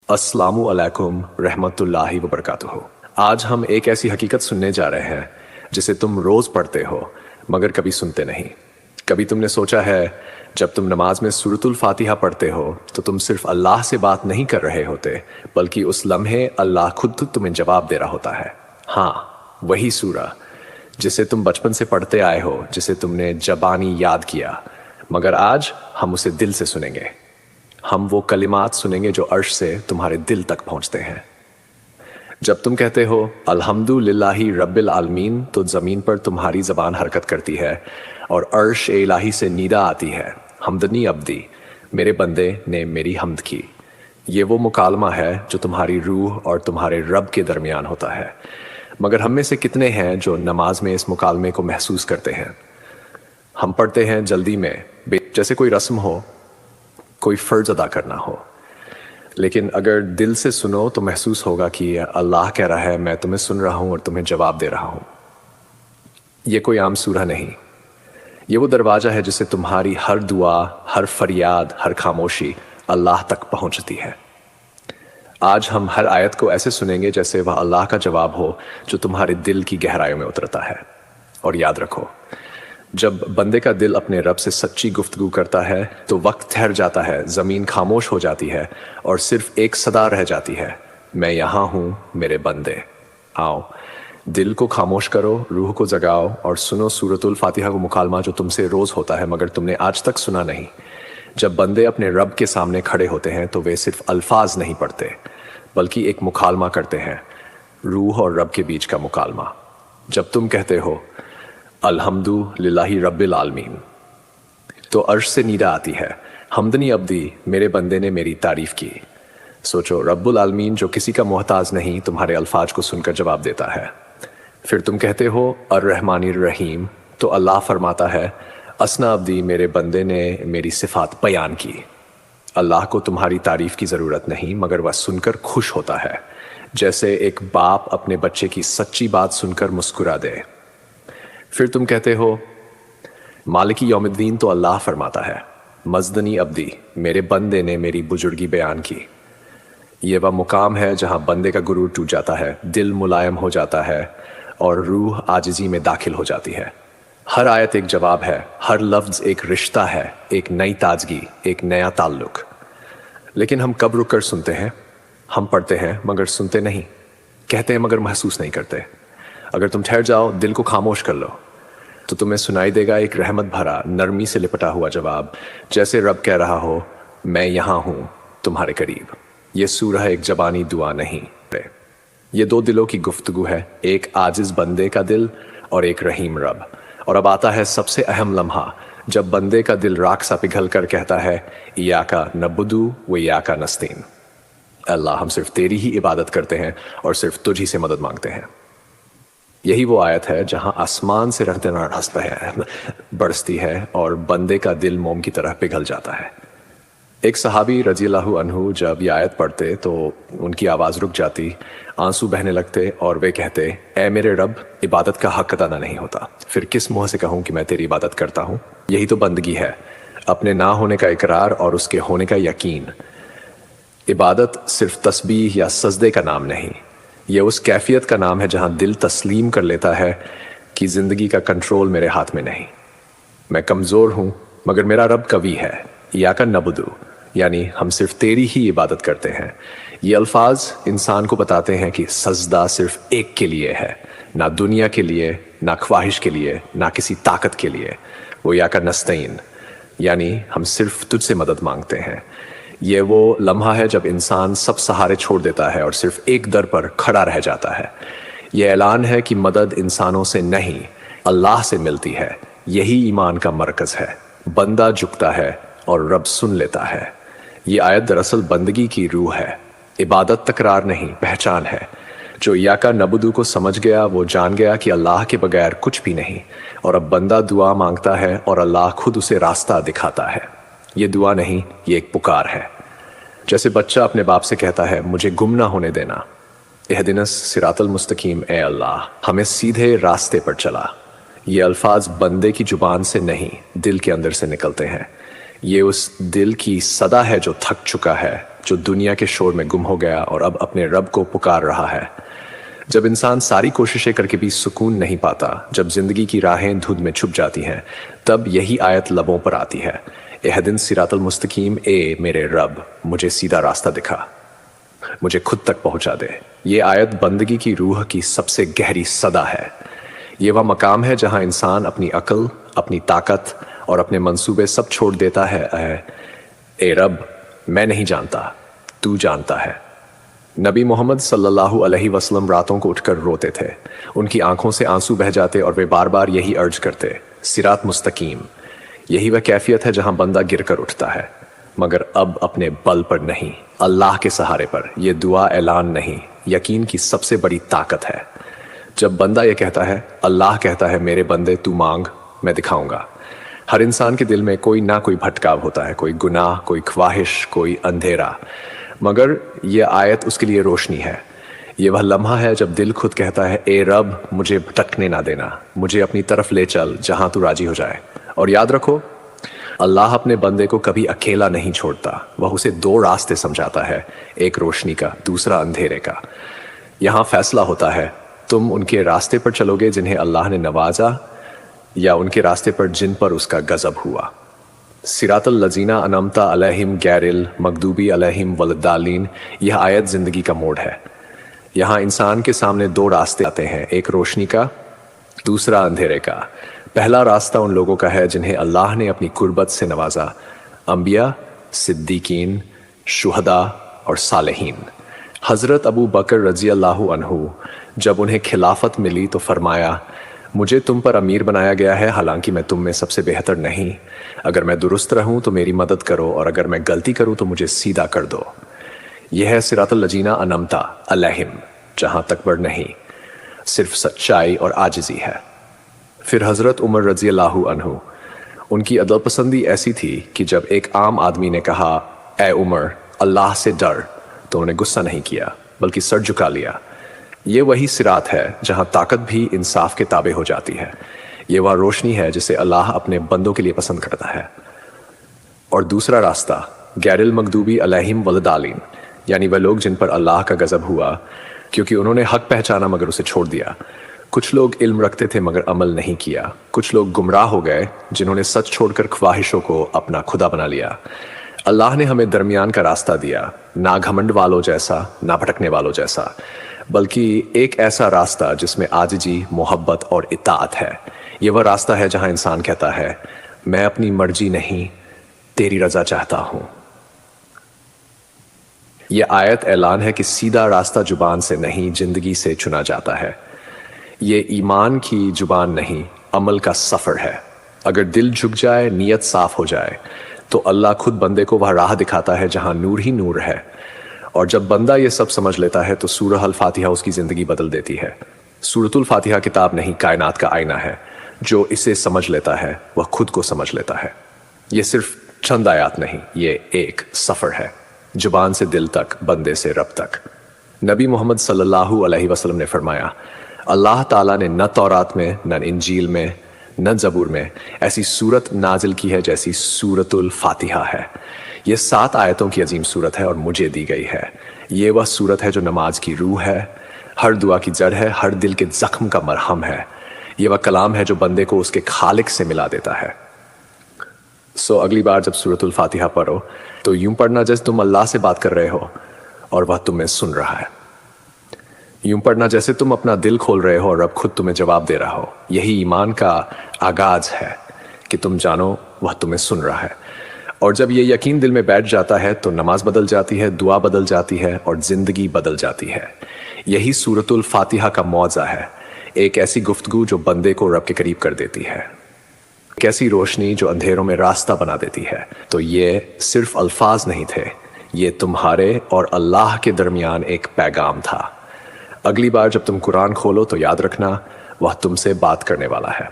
अस्सलामु अलैकुम रहमतुल्लाहि व बरकातुहू। आज हम एक ऐसी हकीकत सुनने जा रहे हैं जिसे तुम रोज पढ़ते हो मगर कभी सुनते नहीं। कभी तुमने सोचा है जब तुम नमाज में सूरतुल फातिहा पढ़ते हो तो तुम सिर्फ अल्लाह से बात नहीं कर रहे होते बल्कि उस लम्हे अल्लाह खुद तुम्हें जवाब दे रहा होता है। हाँ, वही सूरा जिसे तुम बचपन से पढ़ते आए हो, जिसे तुमने जबानी याद किया, मगर आज हम उसे दिल से सुनेंगे। हम वो कलिमात सुनेंगे जो अर्श से तुम्हारे दिल तक पहुंचते हैं। जब तुम कहते हो अल्हम्दुलिल्लाहि रब्बिल आलमीन तो ज़मीन पर तुम्हारी ज़बान हरकत करती है और अर्श इलाही से नीदा आती है, हमदनी अब्दी, मेरे बंदे ने मेरी हमद की। ये वो मुकालमा है जो तुम्हारी रूह और तुम्हारे रब के दरमियान होता है। मगर हम में से कितने हैं जो नमाज में इस मुकालमे को महसूस करते हैं? हम पढ़ते हैं जल्दी में, जैसे कोई रस्म हो, कोई फ़र्ज अदा करना हो। लेकिन अगर दिल से सुनो तो महसूस होगा कि अल्लाह कह रहा है मैं तुम्हें सुन रहा हूँ और तुम्हें जवाब दे रहा हूँ। ये कोई आम सूरह नहीं, ये वो दरवाज़ा है जिससे तुम्हारी हर दुआ, हर फरियाद, हर खामोशी अल्लाह तक पहुँचती है। आज हम हर आयत को ऐसे सुनेंगे जैसे वह अल्लाह का जवाब हो जो तुम्हारे दिल की गहराइयों में उतरता है। और याद रखो, जब बंदे का दिल अपने रब से सच्ची गुफ्तगू करता है तो वक्त ठहर जाता है, ज़मीन खामोश हो जाती है और सिर्फ एक सदा रह जाती है, मैं यहाँ हूँ मेरे बंदे, आओ। दिल को खामोश करो, रूह को जगाओ और सुनो सूरतुल फातिहा को मुकालमा जो तुमसे रोज़ होता है मगर तुमने आज तक सुना नहीं। जब बंदे अपने रब के सामने खड़े होते हैं तो वे सिर्फ अल्फाज नहीं पढ़ते बल्कि एक मुकालमा करते हैं, रूह और रब के बीच का मुकालमा। जब तुम कहते हो अल्हम्दुलिल्लाहि रब्बिल आलमीन तो अर्श से नीदा आती है, हमदनी अब्दी, मेरे बंदे ने मेरी तारीफ की। सोचो, रब्बुल आलमीन जो किसी का मोहताज नहीं तुम्हारे अल्फाज को सुनकर जवाब देता है। फिर तुम कहते हो अर्रहमानिर रहीम तो अल्लाह फरमाता है असना अब्दी, मेरे बंदे ने मेरी सिफात बयान की। अल्लाह को तुम्हारी तारीफ की ज़रूरत नहीं मगर वह सुनकर खुश होता है, जैसे एक बाप अपने बच्चे की सच्ची बात सुनकर मुस्कुरा दे। फिर तुम कहते हो मालिकी यौमिद्दीन तो अल्लाह फरमाता है मज़दनी अब्दी, मेरे बंदे ने मेरी बुजुर्गी बयान की। ये वह मुकाम है जहाँ बंदे का गुरूर टूट जाता है, दिल मुलायम हो जाता है और रूह आजिज़ी में दाखिल हो जाती है। हर आयत एक जवाब है, हर लफ्ज़ एक रिश्ता है, एक नई ताजगी, एक नया ताल्लुक। लेकिन हम कब रुक कर सुनते हैं? हम पढ़ते हैं मगर सुनते नहीं, कहते हैं मगर महसूस नहीं करते। अगर तुम ठहर जाओ, दिल को खामोश कर लो तो तुम्हें सुनाई देगा एक रहमत भरा, नरमी से लिपटा हुआ जवाब, जैसे रब कह रहा हो मैं यहाँ हूँ तुम्हारे करीब। ये सूरह एक जबानी दुआ नहीं, ये दो दिलों की गुफ्तगू है, एक आजिज बंदे का दिल और एक रहीम रब। और अब आता है सबसे अहम लम्हा, जब बंदे का दिल राख सा पिघल कर कहता है इयाका नअबुदु व इयाका नस्तईन, अल्लाह हम सिर्फ तेरी ही इबादत करते हैं और सिर्फ तुझ ही से मदद मांगते हैं। यही वो आयत है जहां आसमान से रहमतें हंसता है, बरसती है और बंदे का दिल मोम की तरह पिघल जाता है। एक सहाबी रज़ियल्लाहु अन्हु जब ये आयत पढ़ते तो उनकी आवाज़ रुक जाती, आंसू बहने लगते और वे कहते ऐ मेरे रब, इबादत का हक अदा नहीं होता, फिर किस मुँह से कहूँ कि मैं तेरी इबादत करता हूँ। यही तो बंदगी है, अपने ना होने का इकरार और उसके होने का यकीन। इबादत सिर्फ तस्बीह या सजदे का नाम नहीं, ये उस कैफियत का नाम है जहां दिल तस्लीम कर लेता है कि ज़िंदगी का कंट्रोल मेरे हाथ में नहीं। मैं कमज़ोर हूं मगर मेरा रब कवी है, इयाका नअबुदु, यानी हम सिर्फ तेरी ही इबादत करते हैं। ये अल्फाज इंसान को बताते हैं कि सजदा सिर्फ एक के लिए है, ना दुनिया के लिए, ना ख्वाहिश के लिए, ना किसी ताकत के लिए। वो इयाका नस्तईन, यानी हम सिर्फ तुझसे मदद मांगते हैं। ये वो लम्हा है जब इंसान सब सहारे छोड़ देता है और सिर्फ एक दर पर खड़ा रह जाता है। ये ऐलान है कि मदद इंसानों से नहीं, अल्लाह से मिलती है। यही ईमान का मरकज़ है। बंदा झुकता है और रब सुन लेता है। ये आयत दरअसल बंदगी की रूह है, इबादत तकरार नहीं, पहचान है। जो इयाका नअबुदु को समझ गया वो जान गया कि अल्लाह के बगैर कुछ भी नहीं, और अब बंदा दुआ मांगता है और अल्लाह खुद उसे रास्ता दिखाता है। ये दुआ नहीं, ये एक पुकार है। जैसे बच्चा अपने बाप से कहता है मुझे गुम ना होने देना, इहदिनस सिरातल मुस्तकीम, ए अल्लाह हमें सीधे रास्ते पर चला। ये अल्फाज बंदे की जुबान से नहीं, दिल के अंदर से निकलते हैं। ये उस दिल की सदा है जो थक चुका है, जो दुनिया के शोर में गुम हो गया और अब अपने रब को पुकार रहा है। जब इंसान सारी कोशिशें करके भी सुकून नहीं पाता, जब जिंदगी की राहें धुंध में छुप जाती हैं, तब यही आयत लबों पर आती है, एहदिन सिरातल मुस्तकीम, ए मेरे रब मुझे सीधा रास्ता दिखा, मुझे खुद तक पहुंचा दे। ये आयत बंदगी की रूह की सबसे गहरी सदा है। ये वह मकाम है जहां इंसान अपनी अक्ल, अपनी ताकत और अपने मंसूबे सब छोड़ देता है। ए रब, मैं नहीं जानता, तू जानता है। नबी मोहम्मद सल्लल्लाहु अलैहि वसल्लम रातों को उठकर रोते थे। उनकी आंखों से आंसू बह जाते और वे बार बार यही अर्ज करते, सिरात मुस्तकीम। यही वह कैफियत है जहां बंदा गिरकर उठता है, मगर अब अपने बल पर नहीं, अल्लाह के सहारे पर। यह दुआ ऐलान नहीं, यकीन की सबसे बड़ी ताकत है। जब बंदा यह कहता है, अल्लाह कहता है, मेरे बंदे तू मांग, मैं दिखाऊंगा। हर इंसान के दिल में कोई ना कोई भटकाव होता है, कोई गुनाह, कोई ख्वाहिश, कोई अंधेरा, मगर यह आयत उसके लिए रोशनी है। यह वह लम्हा है जब दिल खुद कहता है, ए रब मुझे भटकने ना देना, मुझे अपनी तरफ ले चल जहां तू राजी हो जाए। और याद रखो, अल्लाह अपने बंदे को कभी अकेला नहीं छोड़ता। वह उसे दो रास्ते समझाता है, एक रोशनी का, दूसरा अंधेरे का। यहां फैसला होता है, तुम उनके रास्ते पर चलोगे जिन्हें अल्लाह ने नवाजा, या उनके रास्ते पर जिन पर उसका गजब हुआ। सिरातल लजीना अनमता अलैहिम गैरिल मगदूबी अलैहिम वलद्दालीन, यह आयत जिंदगी का मोड़ है। यहाँ इंसान के सामने दो रास्ते आते हैं, एक रोशनी का, दूसरा अंधेरे का। पहला रास्ता उन लोगों का है जिन्हें अल्लाह ने अपनी कुर्बत से नवाजा, अंबिया, सिद्दीकीन, शुहदा और सालेहीन। हजरत अबू बकर रजी अल्लाहु अन्हु, जब उन्हें खिलाफत मिली तो फरमाया, मुझे तुम पर अमीर बनाया गया है, हालांकि मैं तुम में सबसे बेहतर नहीं। अगर मैं दुरुस्त रहूं तो मेरी मदद करो, और अगर मैं गलती करूं तो मुझे सीधा कर दो। यह है सिरातल लजीना अनमता अलैहिम, जहां तकबर नहीं, सिर्फ सच्चाई और आजिज़ी है। फिर हजरत उमर रजी अल्लाहु अन्हु, उनकी अदल पसंदी ऐसी थी कि जब एक आम आदमी ने कहा, ए उमर अल्लाह से डर, तो उन्हें गुस्सा नहीं किया बल्कि सर झुका लिया। ये वही सिरात है जहां ताकत भी इंसाफ के ताबे हो जाती है। ये वह रोशनी है जिसे अल्लाह अपने बंदों के लिए पसंद करता है। और दूसरा रास्ता गैरिल मगदूबी अलैहिम वलद्दालीन, यानी वह लोग जिन पर अल्लाह का गजब हुआ क्योंकि उन्होंने हक पहचाना मगर उसे छोड़ दिया। कुछ लोग इल्म रखते थे मगर अमल नहीं किया। कुछ लोग गुमराह हो गए जिन्होंने सच छोड़कर ख्वाहिशों को अपना खुदा बना लिया। अल्लाह ने हमें दरमियान का रास्ता दिया, ना घमंड वालों जैसा, ना भटकने वालों जैसा, बल्कि एक ऐसा रास्ता जिसमें आजिजी, मोहब्बत और इताअत है। यह वह रास्ता है जहां इंसान कहता है, मैं अपनी मर्जी नहीं, तेरी रजा चाहता हूं। यह आयत ऐलान है कि सीधा रास्ता जुबान से नहीं, जिंदगी से चुना जाता है। ये ईमान की जुबान नहीं, अमल का सफर है। अगर दिल झुक जाए, नीयत साफ हो जाए, तो अल्लाह खुद बंदे को वह राह दिखाता है जहां नूर ही नूर है। और जब बंदा ये सब समझ लेता है तो सूरह अल फातिहा उसकी जिंदगी बदल देती है। सूरतुल फातिहा किताब नहीं, कायनात का आईना है। जो इसे समझ लेता है वह खुद को समझ लेता है। ये सिर्फ चंद आयात नहीं, ये एक सफर है, जुबान से दिल तक, बंदे से रब तक। नबी मोहम्मद सल्लल्लाहु अलैहि वसल्लम ने फरमाया, अल्लाह ताला ने न तौरात में, न इंजील में, न ज़बूर में ऐसी सूरत नाजिल की है जैसी सूरतुल फातिहा है। यह 7 आयतों की अजीम सूरत है और मुझे दी गई है। ये वह सूरत है जो नमाज की रूह है, हर दुआ की जड़ है, हर दिल के जख्म का मरहम है। ये वह कलाम है जो बंदे को उसके खालिक से मिला देता है। अगली बार जब सूरतुल फातिहा पढ़ो तो यूं पढ़ना जैसे तुम अल्लाह से बात कर रहे हो और वह तुम्हें सुन रहा है। यूं पढ़ना जैसे तुम अपना दिल खोल रहे हो और रब खुद तुम्हें जवाब दे रहा हो। यही ईमान का आगाज है कि तुम जानो वह तुम्हें सुन रहा है। और जब ये यकीन दिल में बैठ जाता है तो नमाज बदल जाती है, दुआ बदल जाती है और जिंदगी बदल जाती है। यही सूरतुल फातिहा का मौजा है, एक ऐसी गुफ्तगू जो बंदे को रब के करीब कर देती है, एक ऐसी रोशनी जो अंधेरों में रास्ता बना देती है। तो ये सिर्फ अल्फाज नहीं थे, ये तुम्हारे और अल्लाह के दरमियान एक पैगाम था। अगली बार जब तुम कुरान खोलो तो याद रखना वह तुमसे बात करने वाला है।